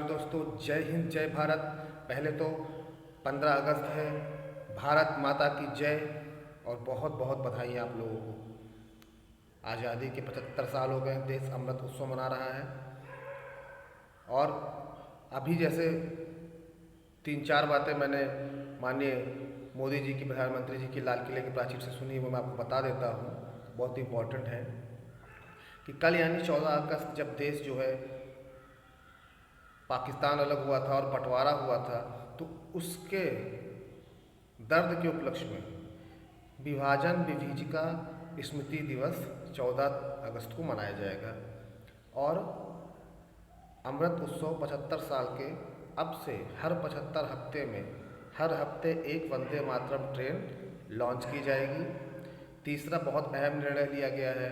दोस्तों, जय हिंद जय भारत। पहले तो 15 अगस्त है। भारत माता की जय। और बहुत बहुत बधाई आप लोगों को। आज़ादी के 75 साल हो गए, देश अमृत उत्सव मना रहा है। और अभी जैसे 3-4 बातें मैंने माननीय मोदी जी की, प्रधानमंत्री जी की लाल किले की प्राचीर से सुनी, वो मैं आपको बता देता हूँ। बहुत इम्पोर्टेंट है कि कल यानी 14 अगस्त जब देश जो है पाकिस्तान अलग हुआ था और बंटवारा हुआ था, तो उसके दर्द के उपलक्ष्य में विभाजन विभीजिका स्मृति दिवस 14 अगस्त को मनाया जाएगा। और अमृत उत्सव 75 साल के अब से हर 75 हफ्ते में हर हफ्ते एक वंदे मातरम ट्रेन लॉन्च की जाएगी। तीसरा बहुत अहम निर्णय लिया गया है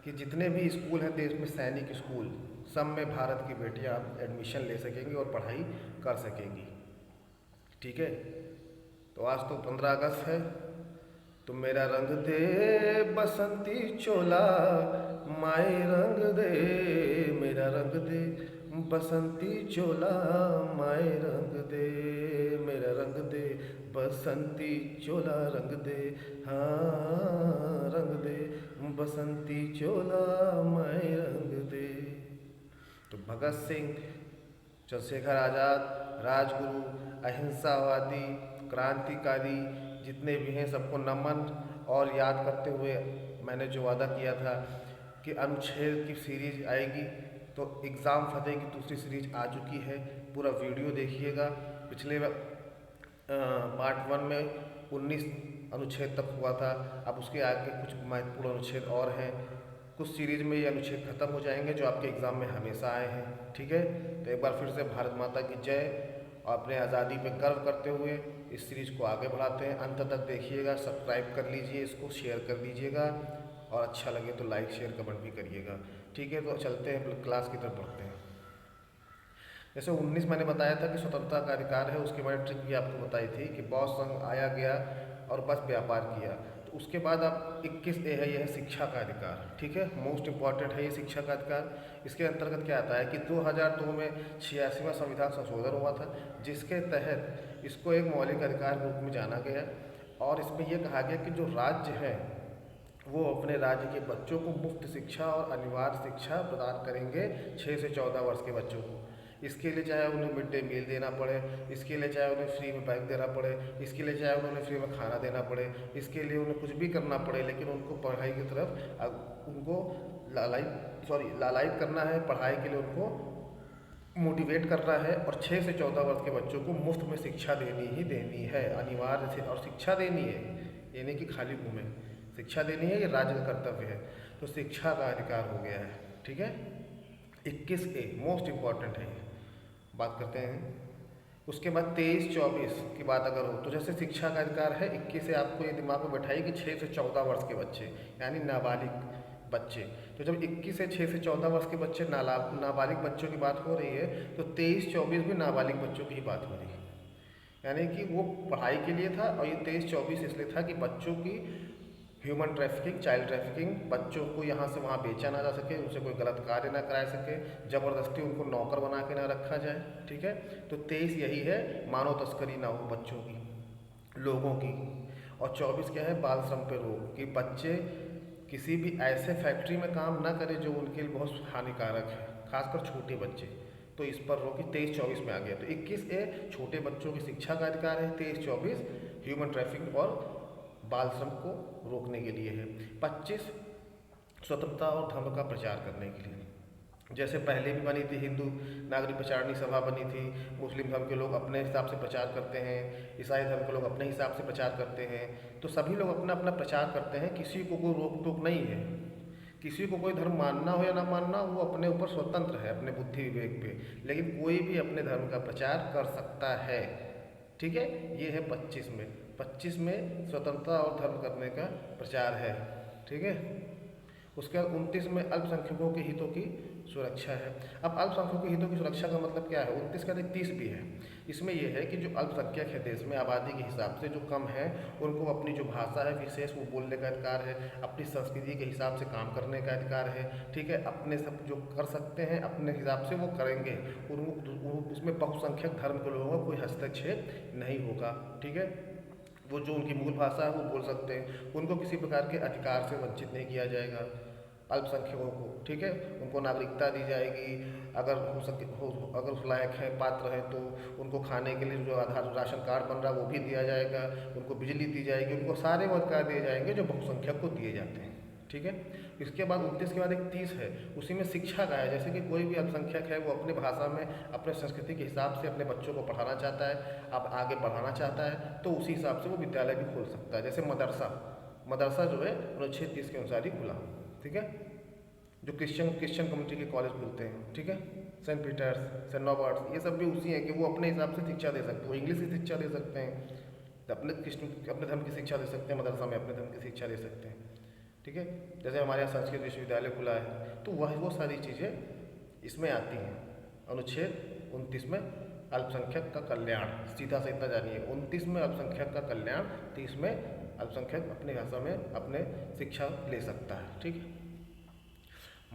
कि जितने भी स्कूल हैं देश में, सैनिक स्कूल, सब में भारत की बेटियां एडमिशन ले सकेंगी और पढ़ाई कर सकेंगी। ठीक है, तो आज तो 15 अगस्त है। तो मेरा रंग दे बसंती चोला, माए रंग दे, मेरा रंग दे बसंती चोला, माए रंग दे, मेरा रंग दे बसंती चोला, रंग दे, हाँ रंग दे बसंती चोला, माए रंग दे। तो भगत सिंह, चंद्रशेखर आज़ाद, राजगुरु, अहिंसावादी, क्रांतिकारी जितने भी हैं सबको नमन। और याद करते हुए मैंने जो वादा किया था कि अनुच्छेद की सीरीज आएगी, तो एग्ज़ाम फतेह की दूसरी सीरीज आ चुकी है। पूरा वीडियो देखिएगा। पिछले पार्ट 1 में 19 अनुच्छेद तक हुआ था। अब उसके आगे कुछ महत्वपूर्ण अनुच्छेद और हैं। कुछ सीरीज में ये अनुच्छेद खत्म हो जाएंगे जो आपके एग्ज़ाम में हमेशा आए हैं। ठीक है, तो एक बार फिर से भारत माता की जय। और अपने आज़ादी पे गर्व करते हुए इस सीरीज़ को आगे बढ़ाते हैं। अंत तक देखिएगा, सब्सक्राइब कर लीजिए, इसको शेयर कर दीजिएगा, और अच्छा लगे तो लाइक शेयर कमेंट भी करिएगा। ठीक है, तो चलते हैं क्लास की तरफ बढ़ते हैं। जैसे 19 मैंने बताया था कि स्वतंत्रता का अधिकार है, उसके बाद ट्रिक भी आपको बताई थी कि बॉस संघ आया गया और बस व्यापार किया। तो उसके बाद अब 21A है, यह है शिक्षा का अधिकार। ठीक है, मोस्ट इम्पॉर्टेंट है ये शिक्षा का अधिकार। इसके अंतर्गत क्या आता है कि 2002 में 86वां संविधान संशोधन हुआ था, जिसके तहत इसको एक मौलिक अधिकार के रूप में जाना गया। और इसमें यह कहा गया कि जो राज्य है वो अपने राज्य के बच्चों को मुफ्त शिक्षा और अनिवार्य शिक्षा प्रदान करेंगे 6 से 14 वर्ष के बच्चों को। इसके लिए चाहे उन्हें मिड डे मील देना पड़े, इसके लिए चाहे उन्हें फ्री में बैग देना पड़े, इसके लिए चाहे उन्हें फ्री में खाना देना पड़े, इसके लिए उन्हें कुछ भी करना पड़े, लेकिन उनको पढ़ाई की तरफ उनको लालायित करना है, पढ़ाई के लिए उनको मोटिवेट करना है। और 6 से 14 वर्ष के बच्चों को मुफ्त में शिक्षा देनी ही देनी है, अनिवार्य से। और शिक्षा देनी है, ये नहीं कि खाली घूमें, शिक्षा देनी है, ये राज्य का कर्तव्य है। तो शिक्षा का अधिकार हो गया है। ठीक है, 21A मोस्ट इम्पॉर्टेंट है। बात करते हैं उसके बाद 23-24 की बात अगर हो तो जैसे शिक्षा का अधिकार है, 21 से आपको ये दिमाग में बैठाइए कि 6 से 14 वर्ष के बच्चे यानी नाबालिग बच्चे। तो जब 21 से 6 से 14 वर्ष के बच्चे नाबालिग बच्चों की बात हो रही है, तो 23-24 भी नाबालिग बच्चों की ही बात हो रही है। यानी कि वो पढ़ाई के लिए था, और ये 23-24 इसलिए था कि बच्चों की ह्यूमन ट्रैफिकिंग, चाइल्ड ट्रैफिकिंग, बच्चों को यहाँ से वहाँ बेचा ना जा सके, उनसे कोई गलत कार्य ना कराया सके, ज़बरदस्ती उनको नौकर बना के ना रखा जाए। ठीक है, तो 23 यही है, मानव तस्करी ना हो बच्चों की, लोगों की। और 24 क्या है, बाल श्रम पे रोक, कि बच्चे किसी भी ऐसे फैक्ट्री में काम ना करें जो उनके लिए बहुत हानिकारक है, खासकर छोटे बच्चे। तो इस पर रोक 23-24 में आ गया। तो 21A छोटे बच्चों की शिक्षा का अधिकार है, 23-24 ह्यूमन ट्रैफिकिंग और बाल श्रम को रोकने के लिए है। 25 स्वतंत्रता और धर्म का प्रचार करने के लिए। जैसे पहले भी बनी थी, हिंदू नागरिक प्रचारणी सभा बनी थी, मुस्लिम धर्म के लोग अपने हिसाब से प्रचार करते हैं, ईसाई धर्म के लोग अपने हिसाब से प्रचार करते हैं। तो सभी लोग अपना अपना प्रचार करते हैं, किसी को कोई रोक टोक नहीं है। किसी को कोई धर्म मानना हो या ना मानना, वो अपने ऊपर स्वतंत्र है, अपने बुद्धि विवेक पे। लेकिन कोई भी अपने धर्म का प्रचार कर सकता है। ठीक है, ये है 25 में। 25 में स्वतंत्रता और धर्म करने का प्रचार है। ठीक है, उसके बाद 29 में अल्पसंख्यकों के हितों की सुरक्षा है। अब अल्पसंख्यकों के हितों की सुरक्षा का मतलब क्या है? 29 का 30 भी है। इसमें यह है कि जो अल्पसंख्यक है देश में आबादी के हिसाब से, जो कम है, उनको अपनी जो भाषा है विशेष वो बोलने का अधिकार है, अपनी संस्कृति के हिसाब से काम करने का अधिकार है, ठीक है, अपने सब जो कर सकते हैं अपने हिसाब से वो करेंगे, उनको उसमें बहुसंख्यक धर्म के लोगों का कोई हस्तक्षेप नहीं होगा, ठीक है। वो जो उनकी मूल भाषा है वो बोल सकते हैं, उनको किसी प्रकार के अधिकार से वंचित नहीं किया जाएगा अल्पसंख्यकों को, ठीक है। उनको नागरिकता दी जाएगी, अगर हो सके अगर उस लायक हैं, पात्र हैं, तो उनको खाने के लिए जो आधार राशन कार्ड बन रहा है वो भी दिया जाएगा, उनको बिजली दी जाएगी, उनको सारे वो अधिकार दिए जाएंगे जो बहुसंख्यक को दिए जाते हैं, ठीक है। इसके बाद 29 के बाद एक 30 है, उसी में शिक्षा का है। जैसे कि कोई भी अल्पसंख्यक है वो अपने भाषा में अपने संस्कृति के हिसाब से अपने बच्चों को पढ़ाना चाहता है, अब आगे बढ़ाना चाहता है, तो उसी हिसाब से वो विद्यालय भी खोल सकता है। जैसे मदरसा जो है अनुच्छेद 30 के अनुसार ही खुला, ठीक है। जो क्रिश्चियन कम्युनिटी के कॉलेज खुलते हैं, ठीक है, सेंट पीटर्स, सेंट रॉबर्ट्स, ये सब भी उसी हैं कि वो अपने हिसाब से शिक्षा दे सकते हैं। वो इंग्लिश की शिक्षा दे सकते हैं, अपने धर्म की शिक्षा दे सकते हैं, मदरसा में अपने धर्म की शिक्षा दे सकते हैं, ठीक है। जैसे हमारे यहाँ संस्कृत विश्वविद्यालय खुला है, तो वो सारी चीज़ें इसमें आती हैं। अनुच्छेद 29 में अल्पसंख्यक का कल्याण, सीधा से इतना जानिए, 29 में अल्पसंख्यक का कल्याण, 30 में अल्पसंख्यक अपनी भाषा में अपने शिक्षा ले सकता है, ठीक है।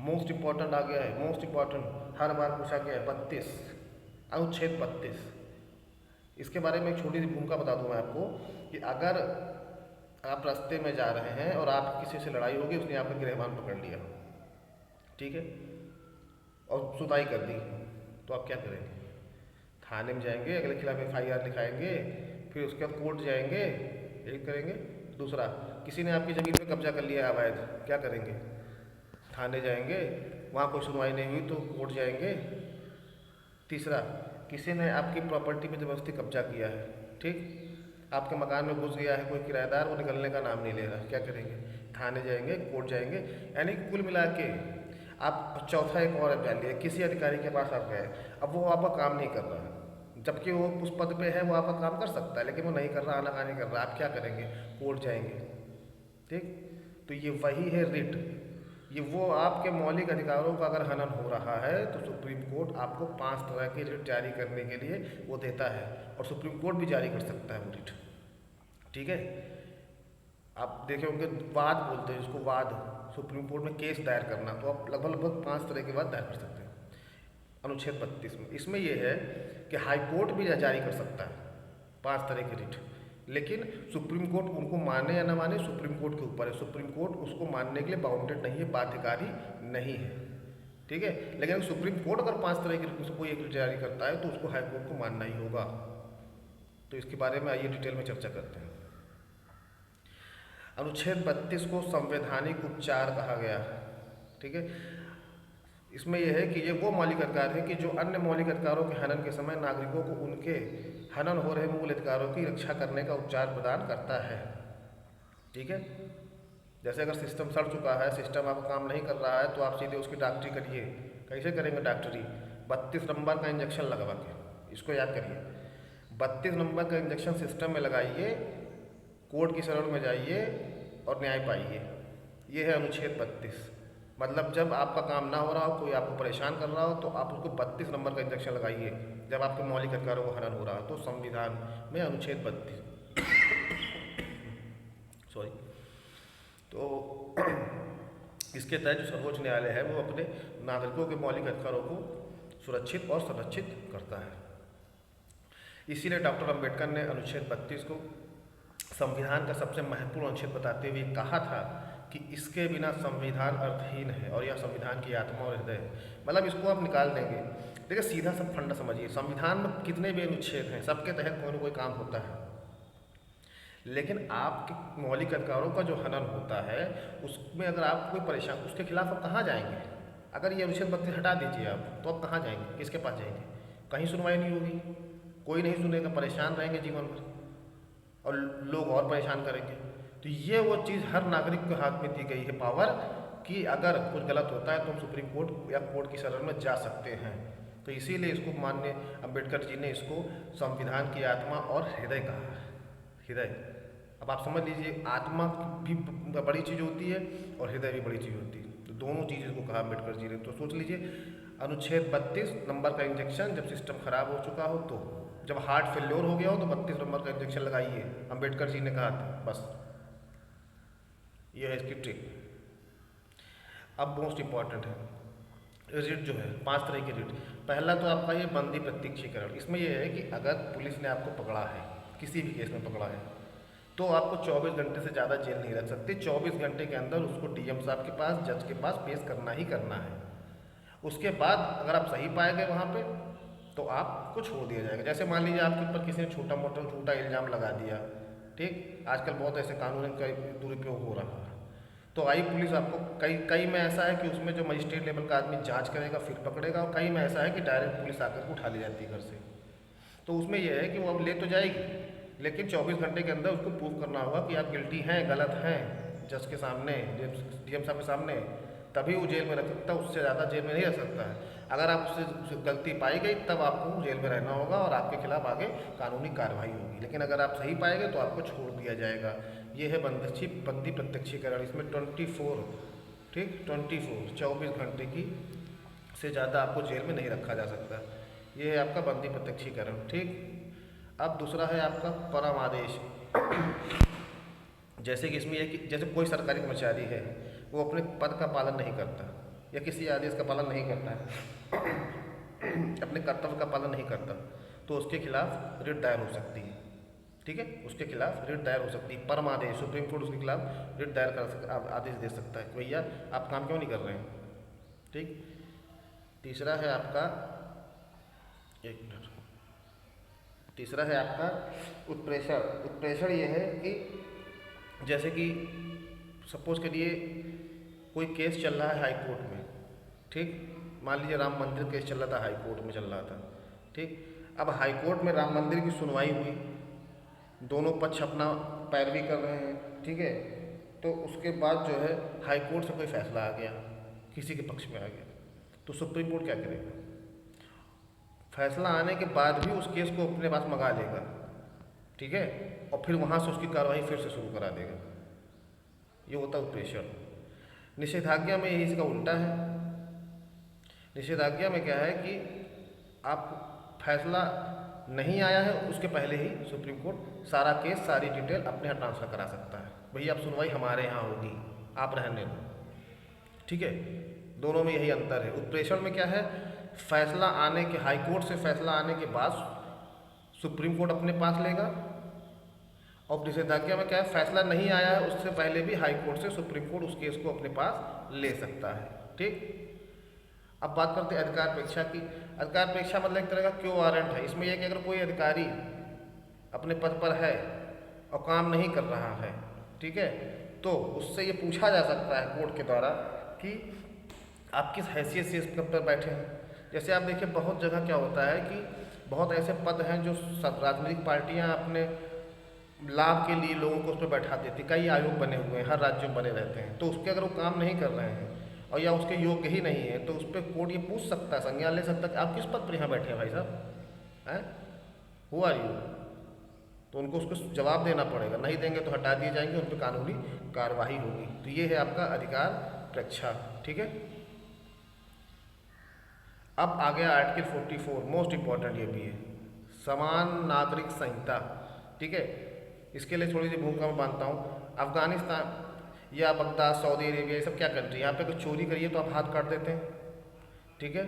मोस्ट इम्पॉर्टेंट आ गया है, मोस्ट इम्पॉर्टेंट हर बार पूछा गया है, 32 अनुच्छेद 32। इसके बारे में एक छोटी सी भूमिका बता दूं मैं आपको कि अगर आप रास्ते में जा रहे हैं और आप किसी से लड़ाई होगी, उसने आपका गिरहमान पकड़ लिया, ठीक है, और सुताई कर दी, तो आप क्या करेंगे? थाने में जाएंगे, अगले खिलाफ FIR लिखाएंगे, फिर उसके बाद कोर्ट जाएंगे, यही करेंगे। दूसरा, किसी ने आपकी ज़मीन पर कब्जा कर लिया है अवैध, क्या करेंगे? थाने जाएंगे, वहाँ कोई सुनवाई नहीं हुई तो कोर्ट जाएंगे। तीसरा, किसी ने आपकी प्रॉपर्टी पर ज़बरदस्ती कब्जा किया है, ठीक, आपके मकान में घुस गया है कोई किराएदार, वो निकलने का नाम नहीं ले रहा, क्या करेंगे? थाने जाएंगे, कोर्ट जाएंगे। यानी कुल मिला के आप चौथा एक और जान लिया, किसी अधिकारी के पास आप गए, अब वो आपका काम नहीं कर रहा है, जबकि वो उस पद पे है, वो आपका काम कर सकता है, लेकिन वो नहीं कर रहा, आनाकानी कर रहा, आप क्या करेंगे? कोर्ट जाएंगे, ठीक। तो ये वही है रिट, ये वो आपके मौलिक अधिकारों का अगर हनन हो रहा है तो सुप्रीम कोर्ट आपको 5 तरह की रिट जारी करने के लिए वो देता है, और सुप्रीम कोर्ट भी जारी कर सकता है वो रिट, ठीक है। आप देखे होंगे वाद बोलते हैं इसको, वाद, सुप्रीम कोर्ट में केस दायर करना, तो आप लगभग 5 तरह के वाद दायर कर सकते हैं अनुच्छेद 32 में। इसमें यह है कि हाई कोर्ट भी जारी कर सकता है 5 तरह की रिट, लेकिन सुप्रीम कोर्ट उनको माने या ना माने सुप्रीम कोर्ट के ऊपर है, सुप्रीम कोर्ट उसको मानने के लिए बाउंडेड नहीं है, बाध्यकारी नहीं है, ठीक है। लेकिन सुप्रीम कोर्ट अगर 5 तरह की कोई एक जारी करता है तो उसको हाई कोर्ट को मानना ही होगा। तो इसके बारे में आइए डिटेल में चर्चा करते हैं। अनुच्छेद 32 को संवैधानिक उपचार कहा गया, ठीक है। इसमें यह है कि ये वो मौलिक अधिकार है कि जो अन्य मौलिक अधिकारों के हनन के समय नागरिकों को उनके हनन हो रहे मूल अधिकारों की रक्षा करने का उपचार प्रदान करता है, ठीक है। जैसे अगर सिस्टम सड़ चुका है, सिस्टम आपका काम नहीं कर रहा है, तो आप सीधे उसकी डॉक्टरी करिए। कैसे करेंगे डॉक्टरी? 32 नंबर का इंजेक्शन लगवा के, इसको याद करिए, 32 नंबर का इंजेक्शन सिस्टम में लगाइए, कोर्ट की शरण में जाइए और न्याय पाइए। ये है अनुच्छेद 32। मतलब जब आपका काम ना हो रहा हो, कोई आपको परेशान कर रहा हो, तो आप उसको 32 नंबर का इंजेक्शन लगाइए, जब आपके मौलिक अधिकारों को हनन हो रहा हो। तो संविधान में अनुच्छेद 32 सॉरी, तो इसके तहत जो सर्वोच्च न्यायालय है वो अपने नागरिकों के मौलिक अधिकारों को सुरक्षित और संरक्षित करता है। इसीलिए डॉक्टर अम्बेडकर ने अनुच्छेद 32 को संविधान का सबसे महत्वपूर्ण अनुच्छेद बताते हुए कहा था कि इसके बिना संविधान अर्थहीन है और यह संविधान की आत्मा और हृदय है। मतलब इसको आप निकाल देंगे, देखिए सीधा सब फंडा समझिए, संविधान में कितने भी अनुच्छेद हैं, सबके तहत कोई ना कोई काम होता है, लेकिन आपके मौलिक अधिकारों का जो हनन होता है उसमें अगर आप कोई परेशान, उसके खिलाफ आप कहाँ जाएंगे? अगर ये अनुच्छेद 32 हटा दीजिए आप, तो आप कहाँ जाएंगे? किसके पास जाएंगे? कहीं सुनवाई नहीं होगी, कोई नहीं सुनेगा, परेशान रहेंगे जीवन भर और लोग और परेशान करेंगे। तो ये वो चीज़ हर नागरिक के हाथ में दी गई है पावर, कि अगर कुछ गलत होता है तो हम सुप्रीम कोर्ट या कोर्ट की शरण में जा सकते हैं। तो इसीलिए इसको माननीय अम्बेडकर जी ने इसको संविधान की आत्मा और हृदय कहा। हृदय, अब आप समझ लीजिए, आत्मा भी बड़ी चीज़ होती है और हृदय भी बड़ी चीज़ होती है। दोनों चीज़ों को कहा अम्बेडकर जी ने। तो सोच लीजिए, अनुच्छेद 32 नंबर का इंजेक्शन जब सिस्टम खराब हो चुका हो, तो जब हार्ट फेल्योर हो गया हो तो 32 नंबर का इंजेक्शन लगाइए, अम्बेडकर जी ने कहा था। बस ये है इसकी ट्रिक। अब मोस्ट इंपॉर्टेंट है रिट जो है, 5 तरह की रिट। पहला तो आपका ये बंदी प्रत्यक्षीकरण। इसमें यह है कि अगर पुलिस ने आपको पकड़ा है, किसी भी केस में पकड़ा है, तो आपको 24 घंटे से ज़्यादा जेल नहीं रख सकते। 24 घंटे के अंदर उसको डीएम साहब के पास, जज के पास पेश करना ही करना है। उसके बाद अगर आप सही पाए गए वहाँ पे, तो आपको छोड़ दिया जाएगा। जैसे मान लीजिए आपके ऊपर किसी ने छोटा मोटा झूठा इल्ज़ाम लगा दिया, ठीक, आजकल बहुत ऐसे कानून का दुरुपयोग हो रहा है, तो आई पुलिस आपको, कई में ऐसा है कि उसमें जो मजिस्ट्रेट लेवल का आदमी जांच करेगा फिर पकड़ेगा, और कई में ऐसा है कि डायरेक्ट पुलिस आकर के उठा ले जाती है घर से। तो उसमें यह है कि वो अब ले तो जाएगी, लेकिन 24 घंटे के अंदर उसको प्रूव करना होगा कि आप गिल्टी हैं, गलत हैं, जज के सामने, डीएम साहब के सामने, तभी वो जेल में रख सकता है। उससे ज़्यादा जेल में नहीं रख सकता है। अगर आप उससे गलती पाई गई तब आपको जेल में रहना होगा और आपके खिलाफ आगे कानूनी कार्रवाई होगी, लेकिन अगर आप सही पाएंगे तो आपको छोड़ दिया जाएगा। ये है बंदी प्रत्यक्षीकरण। इसमें 24, ठीक, 24 घंटे की से ज़्यादा आपको जेल में नहीं रखा जा सकता। ये है आपका बंदी प्रत्यक्षीकरण, ठीक। अब दूसरा है आपका परम आदेश। जैसे कि इसमें यह कि जैसे कोई सरकारी कर्मचारी है, वो अपने पद का पालन नहीं करता या किसी आदेश का पालन नहीं करता है, अपने कर्तव्य का पालन नहीं करता, तो उसके खिलाफ रिट दायर हो सकती है, ठीक है, उसके खिलाफ रिट दायर हो सकती है। परम आदेश, सुप्रीम कोर्ट उसके खिलाफ रिट दायर कर सकता, आदेश दे सकता है कि भैया आप काम क्यों नहीं कर रहे हैं, ठीक। तीसरा है आपका, एक मिनट, तीसरा है आपका उत्प्रेषण। उत्प्रेषण ये है कि जैसे कि सपोज करिए कोई केस चल रहा है हाई कोर्ट में, ठीक, मान लीजिए राम मंदिर केस चल रहा था, हाई कोर्ट में चल रहा था, ठीक। अब हाई कोर्ट में राम मंदिर की सुनवाई हुई, दोनों पक्ष अपना पैरवी कर रहे हैं, ठीक है, तो उसके बाद जो है हाई कोर्ट से कोई फैसला आ गया, किसी के पक्ष में आ गया, तो सुप्रीम कोर्ट क्या करेगा? फैसला आने के बाद भी उस केस को अपने पास मंगा लेगा, ठीक है, और फिर वहाँ से उसकी कार्रवाई फिर से शुरू करा देगा। ये होता है उत्प्रेषण। निषेधाज्ञा में यही इसका उल्टा है। निषेधाज्ञा में क्या है कि आप फैसला नहीं आया है उसके पहले ही सुप्रीम कोर्ट सारा केस, सारी डिटेल अपने यहाँ ट्रांसफ़र करा सकता है। भैया अब सुनवाई हमारे यहाँ होगी, आप रहने दो, ठीक है। दोनों में यही अंतर है। उत्प्रेषण में क्या है, फैसला आने के, हाई कोर्ट से फैसला आने के बाद सुप्रीम कोर्ट अपने पास लेगा, और निषेधाज्ञा में क्या है, फैसला नहीं आया है उससे पहले भी हाई कोर्ट से सुप्रीम कोर्ट उस केस को अपने पास ले सकता है, ठीक। अब बात करते हैं अधिकार परीक्षा की। अधिकार परीक्षा मतलब एक तरह का क्यू वारंट है। इसमें यह कि अगर कोई अधिकारी अपने पद पर है और काम नहीं कर रहा है, ठीक है, तो उससे ये पूछा जा सकता है कोर्ट के द्वारा कि आप किस हैसियत से इस पद पर बैठे हैं। जैसे आप देखिए बहुत जगह क्या होता है कि बहुत ऐसे पद हैं जो राजनीतिक पार्टियां अपने लाभ के लिए लोगों को उस पर बैठा देती। कई आयोग बने हुए हैं, हर राज्य में बने रहते हैं, तो उसके अगर वो काम नहीं कर रहे हैं और या उसके योग्य ही नहीं है, तो उस पर कोर्ट ये पूछ सकता है, संज्ञान ले सकता है कि आप किस पद पर यहाँ बैठे हैं भाई साहब, हैं, हु आर यू। तो उनको उसको जवाब देना पड़ेगा, नहीं देंगे तो हटा दिए जाएंगे, उन पर कानूनी कार्रवाई होगी। तो ये है आपका अधिकार परीक्षा, ठीक है। अब आ गया आर्टिकल 44, मोस्ट इंपॉर्टेंट ये भी है, समान नागरिक संहिता, ठीक है। इसके लिए थोड़ी सी भूमिका मैं मानता हूँ। अफगानिस्तान या बगदाद, सऊदी अरेबिया, ये सब क्या कंट्री, यहाँ पे कुछ चोरी करिए तो आप हाथ काट देते हैं, ठीक है।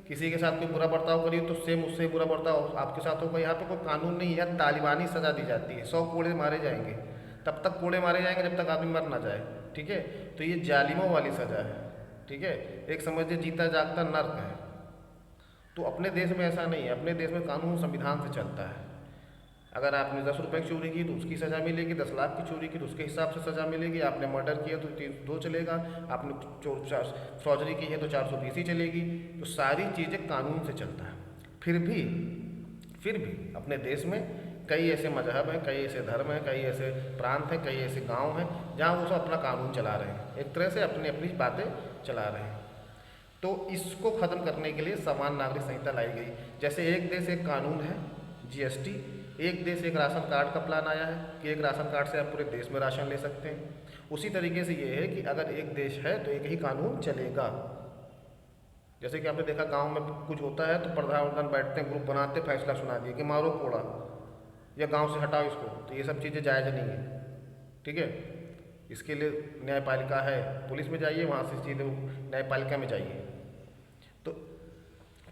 किसी के साथ कोई बुरा बर्ताव करिए तो सेम उससे बुरा बर्ताव आपके साथ होगा। यहाँ पे कोई कानून नहीं है, तालिबानी सज़ा दी जाती है, 100 कोड़े मारे जाएंगे, तब तक कोड़े मारे जाएंगे जब तक आदमी मर ना जाए, ठीक है। तो ये जालिमों वाली सज़ा है, ठीक है, एक समझिए जीता जागता नर्क है। तो अपने देश में ऐसा नहीं है, अपने देश में कानून संविधान से चलता है। अगर आपने 10 रुपये की चोरी की तो उसकी सज़ा मिलेगी, 10 लाख की चोरी की तो उसके हिसाब से सज़ा मिलेगी, आपने मर्डर किया तो 302 चलेगा, आपने फ्रॉजरी की है तो 420 ही चलेगी। तो सारी चीज़ें कानून से चलता है। फिर भी अपने देश में कई ऐसे मजहब हैं, कई ऐसे धर्म हैं, कई ऐसे प्रांत हैं, कई ऐसे गाँव हैं जहाँ वो सब अपना कानून चला रहे हैं, एक तरह से अपनी अपनी बातें चला रहे हैं। तो इसको ख़त्म करने के लिए समान नागरिक संहिता लाई गई। जैसे एक देश एक कानून है, GST, एक देश एक राशन कार्ड का प्लान आया है कि एक राशन कार्ड से आप पूरे देश में राशन ले सकते हैं, उसी तरीके से ये है कि अगर एक देश है तो एक ही कानून चलेगा। जैसे कि आपने देखा गांव में कुछ होता है तो प्रधान वधान बैठते हैं, ग्रुप बनाते, फैसला सुना दिए कि मारो कोड़ा या गांव से हटाओ इसको, तो ये सब चीज़ें जायज़ नहीं है। ठीक है, इसके लिए न्यायपालिका है, पुलिस में जाइए, वहाँ से सीधे न्यायपालिका में जाइए। तो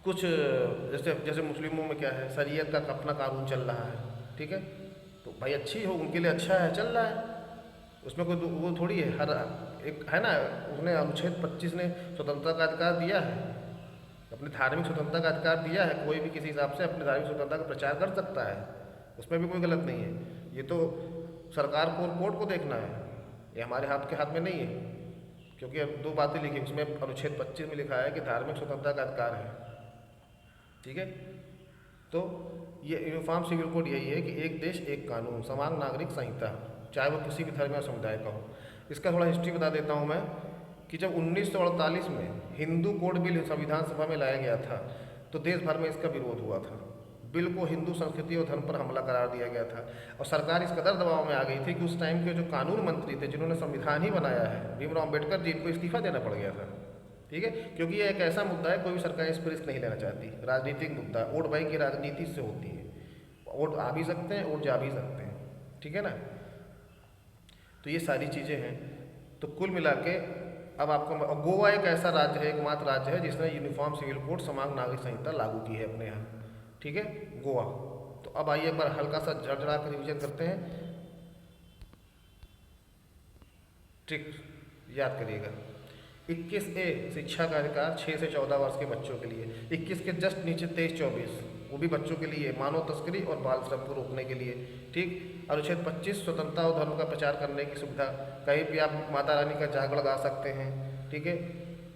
कुछ जैसे जैसे मुस्लिमों में क्या है, शरीयत का अपना कानून चल रहा है। ठीक है, तो भाई अच्छी हो, उनके लिए अच्छा है, चल रहा है, उसमें कोई वो थोड़ी है। हर एक है ना, उसने अनुच्छेद 25 ने स्वतंत्रता का अधिकार दिया है, अपनी धार्मिक स्वतंत्रता का अधिकार दिया है, कोई भी किसी हिसाब से अपनी धार्मिक स्वतंत्रता का प्रचार कर सकता है, उसमें भी कोई गलत नहीं है। ये तो सरकार को और कोर्ट को देखना है, ये हमारे हाथ के हाथ में नहीं है। क्योंकि अब दो बातें लिखी, उसमें अनुच्छेद 25 में लिखा है कि धार्मिक स्वतंत्रता का अधिकार है। ठीक है, तो ये यूनिफॉर्म सिविल कोड यही है कि एक देश एक कानून, समान नागरिक संहिता, चाहे वो किसी भी धर्म या समुदाय का हो। इसका थोड़ा हिस्ट्री बता देता हूँ मैं कि जब 1948 में हिंदू कोड बिल संविधान सभा में लाया गया था तो देश भर में इसका विरोध हुआ था। बिल को हिंदू संस्कृति और धर्म पर हमला करार दिया गया था और सरकार इस कदर दबाव में आ गई थी कि उस टाइम के जो कानून मंत्री थे जिन्होंने संविधान ही बनाया है, भीमराव अम्बेडकर जी, इनको इस्तीफा देना पड़ गया था। ठीक है, क्योंकि ये एक ऐसा मुद्दा है, कोई भी सरकार इस पर रिस्क नहीं लेना चाहती, राजनीतिक मुद्दा, वोट बैंक की राजनीति से होती है, वोट आ भी सकते हैं, वोट जा भी सकते हैं। ठीक है ना, तो ये सारी चीज़ें हैं। तो कुल मिला के अब आपको, गोवा एक ऐसा राज्य है, एकमात्र राज्य है जिसने यूनिफॉर्म सिविल कोड समान नागरिक संहिता लागू की है अपने यहाँ। ठीक है, गोवा। तो अब आइए एक बार हल्का सा झड़झड़ा कर रिविजन करते हैं। ट्रिक याद करिएगा। 21A शिक्षा का अधिकार 6 से 14 वर्ष के बच्चों के लिए। 21 के जस्ट नीचे 23-24 वो भी बच्चों के लिए, मानव तस्करी और बाल श्रम को रोकने के लिए। ठीक। अनुच्छेद 25 स्वतंत्रता और धर्म का प्रचार करने की सुविधा, कहीं भी आप माता रानी का जाग लगा सकते हैं। ठीक है,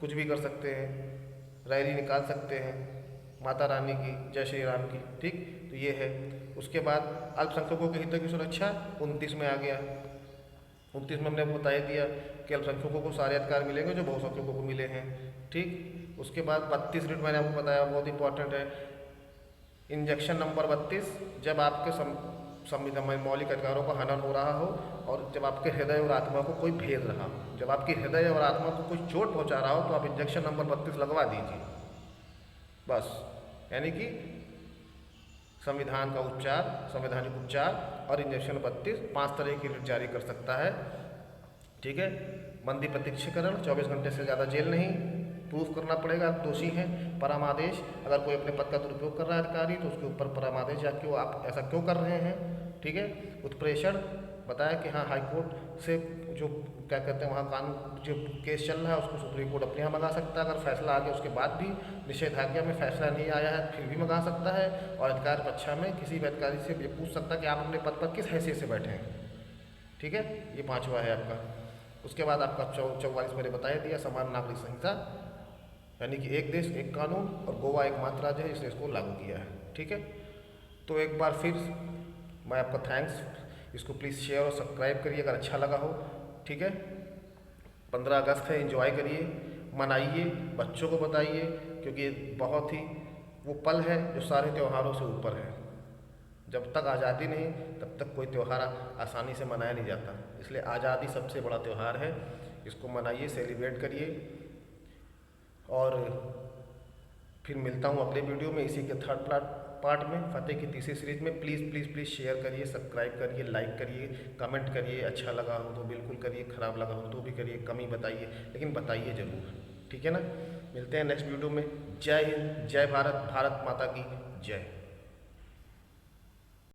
कुछ भी कर सकते हैं, रैली निकाल सकते हैं माता रानी की, जय श्री राम की। ठीक, तो ये है। उसके बाद अल्पसंख्यकों के हितों की सुरक्षा 29 में आ गया। 29 में हमने बता ही दिया कि अल्पसंख्यकों को सारे अधिकार मिलेंगे जो बहुसंख्यकों को मिले हैं। ठीक। उसके बाद 32 रिट मैंने आपको बताया, बहुत इंपॉर्टेंट है। इंजेक्शन नंबर 32, जब आपके संविधान में मौलिक अधिकारों का हनन हो रहा हो और जब आपके हृदय और आत्मा को कोई भेद रहा हो, जब आपकी हृदय और आत्मा को कोई चोट पहुंचा रहा हो, तो आप इंजेक्शन नंबर 32 लगवा दीजिए बस। यानी कि संविधान का उपचार, संवैधानिक उपचार और इंजेक्शन 32 5 तरह की रिट जारी कर सकता है। ठीक है। बंदी प्रत्यक्षीकरण, 24 घंटे से ज़्यादा जेल नहीं, प्रूफ करना पड़ेगा आप दोषी हैं। परामादेश, अगर कोई अपने पद का दुरुपयोग कर रहा है अधिकारी तो उसके ऊपर परामादेश, या क्यों आप ऐसा क्यों कर रहे हैं। ठीक है। उत्प्रेषण, बताया कि हाँ हाईकोर्ट से जो क्या कहते हैं वहाँ कानून जो केस चल रहा है उसको सुप्रीम कोर्ट अपने यहाँ मंगा सकता है। अगर फैसला आ गया उसके बाद भी निषेधाज्ञा में फैसला नहीं आया है फिर भी मंगा सकता है। और अधिकार पक्षा में किसी भी अधिकारी से ये पूछ सकता है कि आप अपने पद पर किस हैसियत से बैठे हैं। ठीक है, ये 5वां है आपका। उसके बाद आपका 44 मैंने बताया दिया, समान नागरिक संहिता, यानी कि एक देश एक कानून, और गोवा एकमात्र राज्य है जिसने इसको लागू किया है। ठीक है, तो एक बार फिर मैं आपका थैंक्स। इसको प्लीज़ शेयर और सब्सक्राइब करिए अगर अच्छा लगा हो। ठीक है, 15 अगस्त है, एंजॉय करिए, मनाइए, बच्चों को बताइए, क्योंकि ये बहुत ही वो पल है जो सारे त्योहारों से ऊपर है। जब तक आज़ादी नहीं तब तक कोई त्यौहार आसानी से मनाया नहीं जाता, इसलिए आज़ादी सबसे बड़ा त्यौहार है। इसको मनाइए, सेलिब्रेट करिए। और फिर मिलता हूँ अगले वीडियो में इसी के थर्ड पार्ट में, फतेह की तीसरी सीरीज में। प्लीज़ प्लीज़ प्लीज़ शेयर करिए, सब्सक्राइब करिए, लाइक करिए, कमेंट करिए। अच्छा लगा हो तो बिल्कुल करिए, ख़राब लगा हो तो भी करिए, कमी बताइए, लेकिन बताइए ज़रूर। ठीक है ना, मिलते हैं नेक्स्ट वीडियो में। जय हिंद, जय भारत, भारत माता की जय।